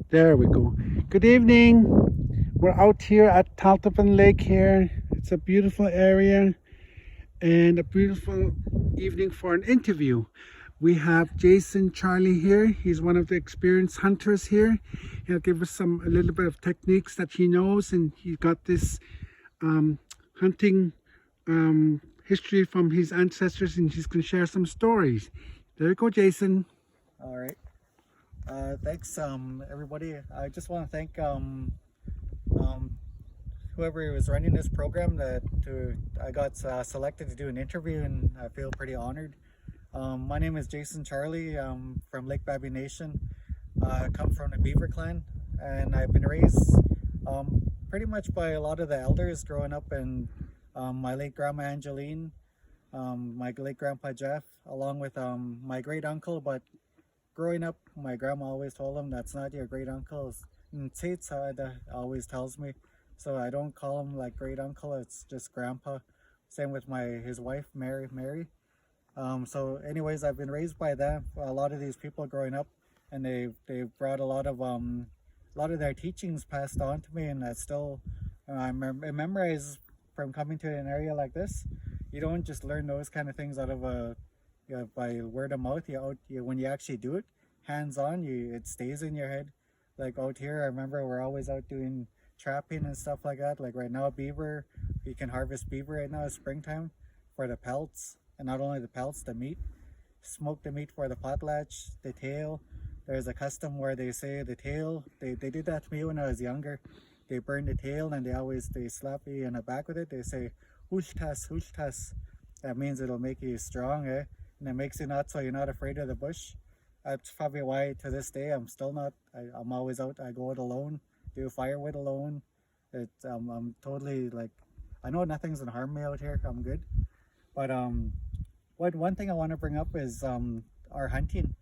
There we go. Good evening. We're out here at Taltopan Lake here. It's a beautiful area and a beautiful evening for an interview. We have Jason Charlie here. He's one of the experienced hunters here. He'll give us a little bit of techniques that he knows, and he got this hunting history from his ancestors, and he's going to share some stories. There you go, Jason. All right. Thanks, everybody. I just want to thank whoever was running this program. I got selected to do an interview, and I feel pretty honored. My name is Jason Charlie. I'm from Lake Baby Nation. I come from the Beaver Clan, and I've been raised pretty much by a lot of the elders growing up, and my late grandma Angeline, my late grandpa Jeff, along with my great uncle. But growing up, my grandma always told him that's not your great uncle. It's always tells me, so I don't call him like great uncle. It's just grandpa. Same with his wife Mary. So anyways, I've been raised by them. A lot of these people growing up, and they brought a lot of their teachings passed on to me, and that's still I memorize from coming to an area like this. You don't just learn those kind of things out of by word of mouth. When you actually do it, hands on, it stays in your head. Like out here, I remember we're always out doing trapping and stuff like that. Like right now, beaver, you can harvest beaver right now. It's springtime for the pelts, and not only the pelts, the meat. Smoke the meat for the potlatch, the tail. There's a custom where they say the tail. They did that to me when I was younger. They burn the tail, and they slap you in the back with it. They say hushtas, hushtas. That means it'll make you strong, eh? And it makes you not so you're not afraid of the bush. That's probably why to this day I'm still not. I'm always out. I go out alone, do firewood alone. I'm totally like, I know nothing's gonna harm me out here. I'm good. But one thing I want to bring up is our hunting.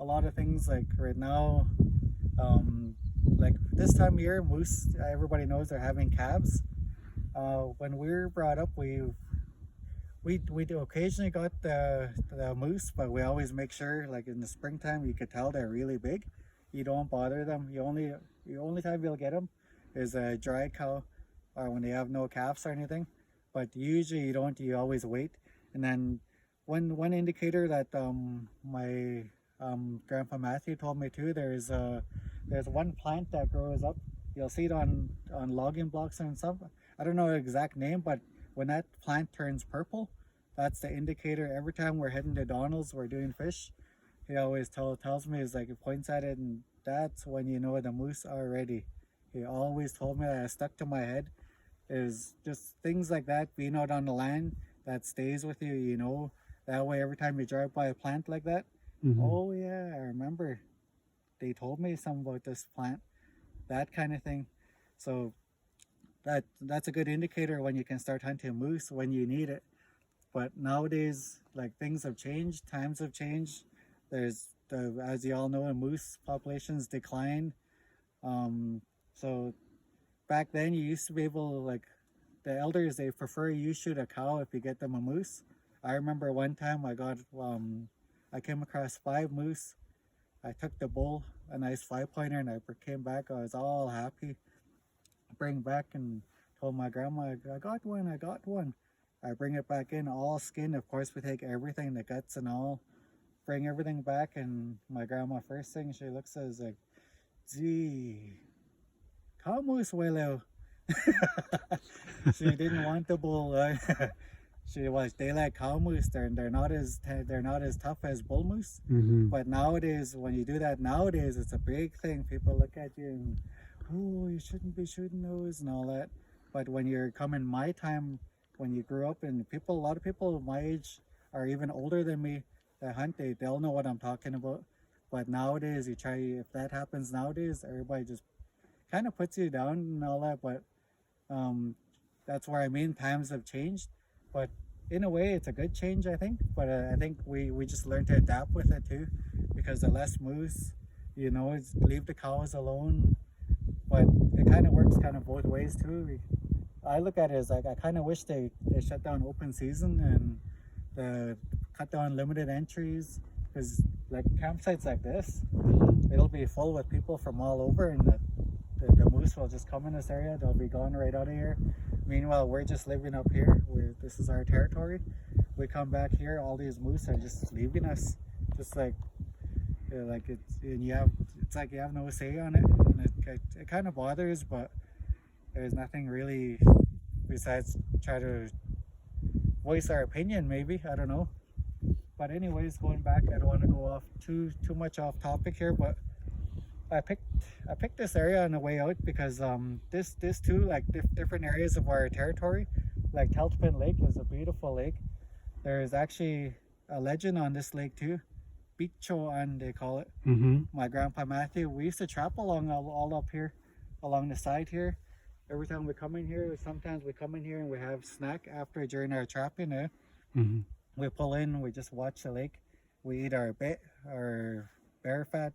A lot of things like right now, like this time of year, moose. Everybody knows they're having calves. When we were brought up, we do occasionally got the moose, but we always make sure, like in the springtime, you could tell they're really big. You don't bother them. The only time you'll get them is a dry cow, or when they have no calves or anything. But usually you don't. You always wait. And then one indicator that my grandpa Matthew told me too. There's one plant that grows up. You'll see it on logging blocks and stuff. I don't know the exact name, but when that plant turns purple, that's the indicator. Every time we're heading to Donald's, we're doing fish. He always tells me, is like, he points at it, and that's when you know the moose are ready. He always told me that. I stuck to my head. Is just things like that, being out on the land, that stays with you. You know, that way every time you drive by a plant like that, oh yeah, I remember. They told me something about this plant, that kind of thing. So that's a good indicator when you can start hunting moose when you need it. But nowadays, like, things have changed, times have changed. As you all know, the moose populations declined. So back then you used to be able to, like, the elders, they prefer you shoot a cow if you get them a moose. I remember one time I came across 5 moose. I took the bull, a nice 5-pointer, and I came back. I was all happy. Bring back and told my grandma, I got one. I bring it back in, all skin. Of course, we take everything, the guts and all, bring everything back. And my grandma, first thing she looks at is like, gee, cow moose huelo. She didn't want the bull. They like cow moose. They're not as tough as bull moose. But nowadays, when you do that, nowadays it's a big thing. People look at you and, oh, you shouldn't be shooting those and all that. But when you're coming my time, when you grew up, and a lot of people my age are even older than me that hunt, they'll know what I'm talking about. But nowadays, if that happens nowadays, everybody just kind of puts you down and all that. But that's where I mean, times have changed. But in a way, it's a good change, I think. But I think we just learn to adapt with it too, because the less moose, it's leave the cows alone. But it kind of works kind of both ways too. I look at it as like, I kind of wish they shut down open season and cut down limited entries, because like campsites like this, it'll be full with people from all over, and the moose will just come in this area. They'll be gone right out of here. Meanwhile, we're just living up here. This is our territory. We come back here, all these moose are just leaving us, just like it's like you have no say on it, and it kind of bothers, but there's nothing really besides try to voice our opinion. Maybe, I don't know. But anyways, going back, I don't want to go off too much off topic here, but I picked this area on the way out because this too, like different areas of our territory, like Taltapin Lake is a beautiful lake. There is actually a legend on this lake too, Bichoan they call it. My grandpa Matthew, we used to trap along all up here, along the side here. Every time we come in here, sometimes we come in here and we have snack after during our trapping. We pull in, we just watch the lake. We eat our bear fat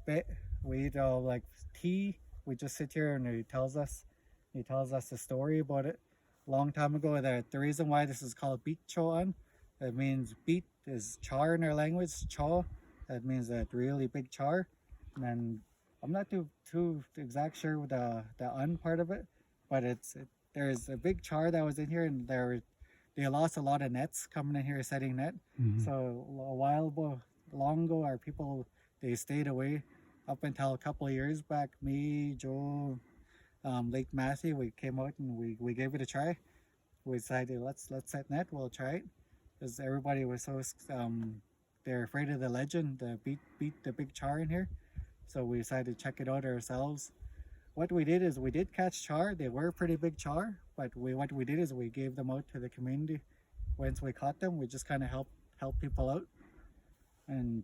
bit. We eat all like tea. We just sit here and he tells us the story about it. Long time ago, that the reason why this is called beet choan, it means beet is char in our language. Cho, that means that really big char. And I'm not too exact sure with the un part of it, but there's a big char that was in here, and they lost a lot of nets coming in here setting net. So long ago, our people, they stayed away up until a couple of years back. Me, Joe, Lake Matthew, we came out and we gave it a try. We decided let's set net. We'll try it because everybody was so they're afraid of the legend, the beat the big char in here. So we decided to check it out ourselves. What we did is we did catch char. They were pretty big char, but what we did is we gave them out to the community. Once we caught them, we just kind of help people out. And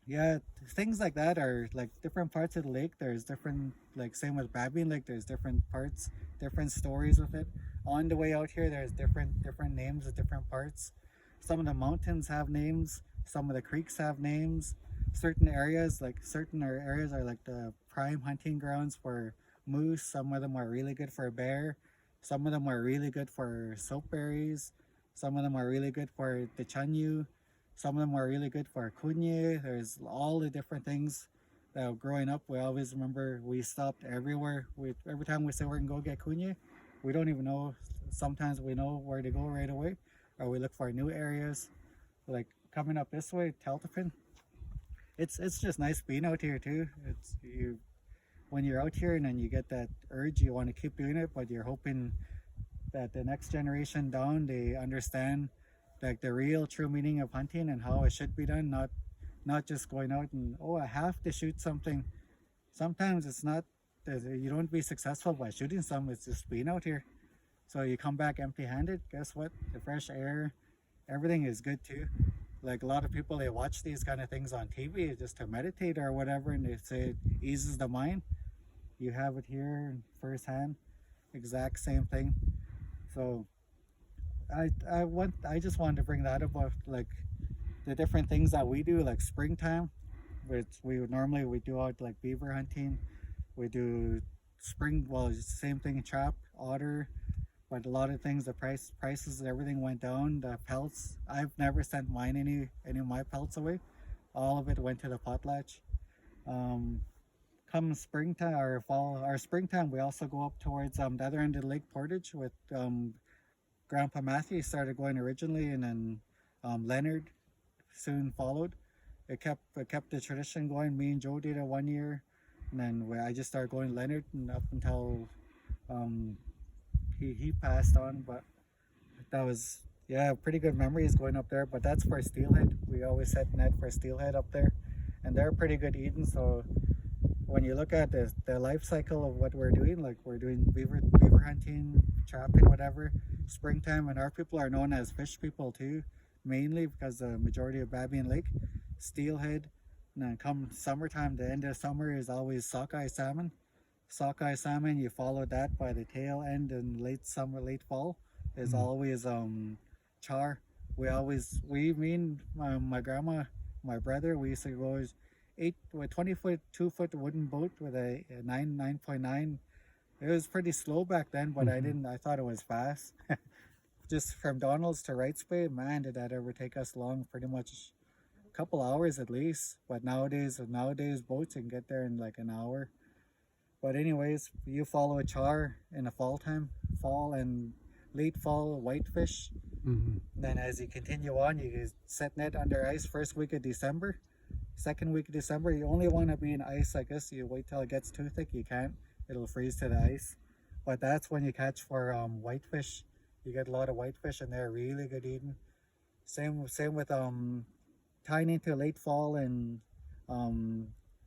yeah, things like that are like different parts of the lake. There's different, like same with Babine Lake, there's different parts, different stories with it. On the way out here, there's different names of different parts. Some of the mountains have names, some of the creeks have names. Certain areas are like the prime hunting grounds for moose. Some of them are really good for bear. Some of them are really good for soapberries. Some of them are really good for the chanyu. Some of them are really good for kunye. There's all the different things that growing up, we always remember we stopped everywhere. Every time we say we're gonna go get kunye, we don't even know. Sometimes we know where to go right away, or we look for new areas. Like coming up this way, Taltapin. It's just nice being out here too. When you're out here and then you get that urge, you want to keep doing it, but you're hoping that the next generation down, they understand like the real true meaning of hunting and how it should be done, not just going out and I have to shoot something. Sometimes it's not that you don't be successful by shooting some, it's just being out here. So you come back empty-handed, guess what? The fresh air, everything is good too. Like a lot of people, they watch these kind of things on TV just to meditate or whatever, and they say it eases the mind. You have it here firsthand, exact same thing. So I just wanted to bring that up about like the different things that we do, like springtime, which we do out like beaver hunting. We do it's the same thing, trap, otter. But a lot of things, the prices, everything went down. The pelts, I've never sent any of my pelts away. All of it went to the potlatch. Come springtime or fall or springtime, we also go up towards the other end of Lake Portage with Grandpa Matthew started going originally, and then Leonard soon followed. It kept the tradition going. Me and Joe did it 1 year, and then I just started going Leonard, and up until he passed on. But that was pretty good memories going up there. But that's for steelhead. We always set net for steelhead up there, and they're pretty good eating. So when you look at the life cycle of what we're doing, like we're doing beaver hunting, trapping, whatever, springtime, and our people are known as fish people too, mainly because the majority of Babine Lake, steelhead, and then come summertime, the end of summer is always sockeye salmon. Sockeye salmon, you follow that by the tail end in late summer, late fall, is always char. Me and my grandma, my brother, we used to go 20-foot, 2-foot wooden boat with a 9.9. It was pretty slow back then, but I thought it was fast. Just from Donald's to Wrights Bay, man, did that ever take us long. Pretty much a couple hours at least. But nowadays boats can get there in like an hour. But anyways, you follow a char in the fall and late fall whitefish. Mm-hmm. Then as you continue on, you set net under ice first week of December. Second week of December, you only want to be in ice, I guess. You wait till it gets too thick, you can't. It'll freeze to the ice. But that's when you catch for whitefish. You get a lot of whitefish and they're really good eating. Same with tying into late fall and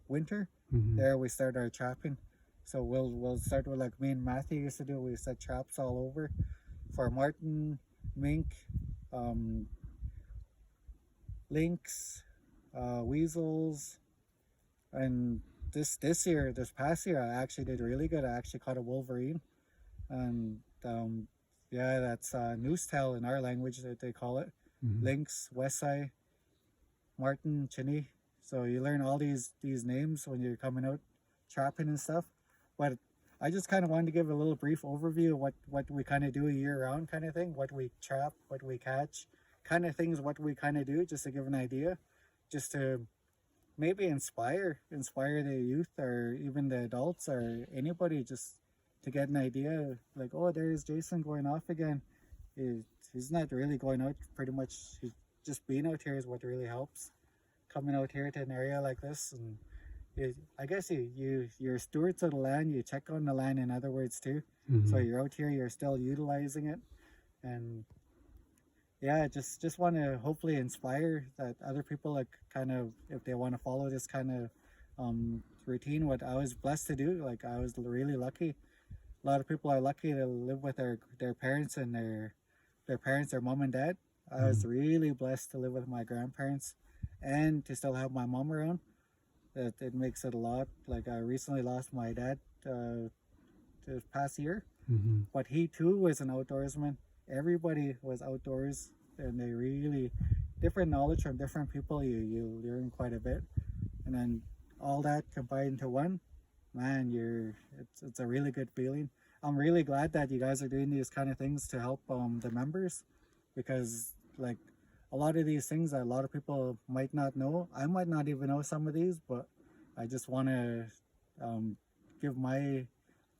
winter. Mm-hmm. There we start our trapping. So we'll start with like me and Matthew used to do. We set traps all over for marten, mink, lynx, weasels, and this past year I actually did really good. I actually caught a wolverine, and yeah, that's noose tail in our language that they call it. Mm-hmm. Lynx, westside, marten, chinny. So you learn all these names when you're coming out trapping and stuff. But I just kind of wanted to give a little brief overview of what we kind of do year round kind of thing, what we trap, what we catch, kind of things, what we kind of do, just to give an idea, just to maybe inspire the youth or even the adults or anybody, just to get an idea like, oh, there's Jason going off again. He's not really going out, pretty much he's just being out here is what really helps. Coming out here to an area like this, and I guess you're stewards of the land. You check on the land, in other words, too. Mm-hmm. So you're out here, you're still utilizing it, and yeah, just want to hopefully inspire that other people, like, kind of, if they want to follow this kind of routine, what I was blessed to do. Like, I was really lucky. A lot of people are lucky to live with their parents and their parents, their mom and dad. I was really blessed to live with my grandparents and to still have my mom around. It makes it a lot. Like, I recently lost my dad this past year, Mm-hmm. but he too was an outdoorsman. Everybody was outdoors, and they really different knowledge from different people. You learn quite a bit, and then all that combined into one, man, it's a really good feeling. I'm really glad that you guys are doing these kind of things to help the members, because like a lot of these things that a lot of people might not know. I might not even know some of these, but I just want to give my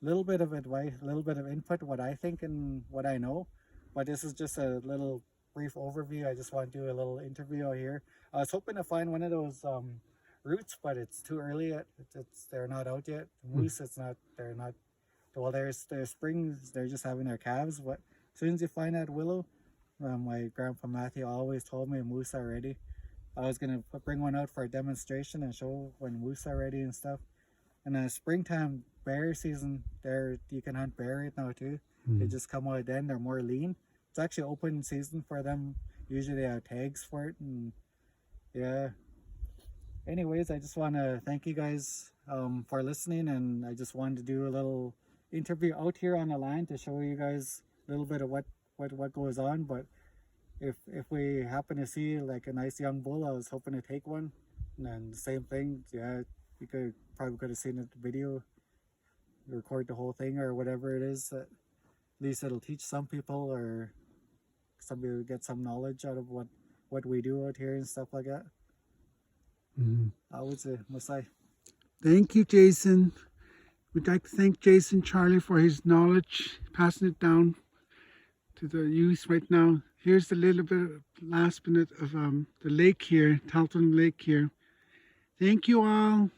little bit of advice, a little bit of input, what I think and what I know. But this is just a little brief overview. I just want to do a little interview out here. I was hoping to find one of those roots, but it's too early yet. They're not out yet. Moose, they're not. Well, there's springs. They're just having their calves. But as soon as you find that willow, my grandpa Matthew always told me moose are ready. I was gonna bring one out for a demonstration and show when moose are ready and stuff. And then springtime bear season, there you can hunt bear right now too. They just come out then. They're more lean. It's actually open season for them. Usually they have tags for it, and yeah. Anyways, I just want to thank you guys for listening, and I just wanted to do a little interview out here on the land to show you guys a little bit of what goes on. But if we happen to see like a nice young bull, I was hoping to take one. And then the same thing, yeah, you could have seen it the video, record the whole thing or whatever it is. At least it'll teach some people, or somebody will get some knowledge out of what we do out here and stuff like that. I would say, Masai. Thank you, Jason. We'd like to thank Jason Charlie for his knowledge, passing it down to the youth right now. Here's a little bit, last minute of the lake here, Talton Lake here. Thank you all.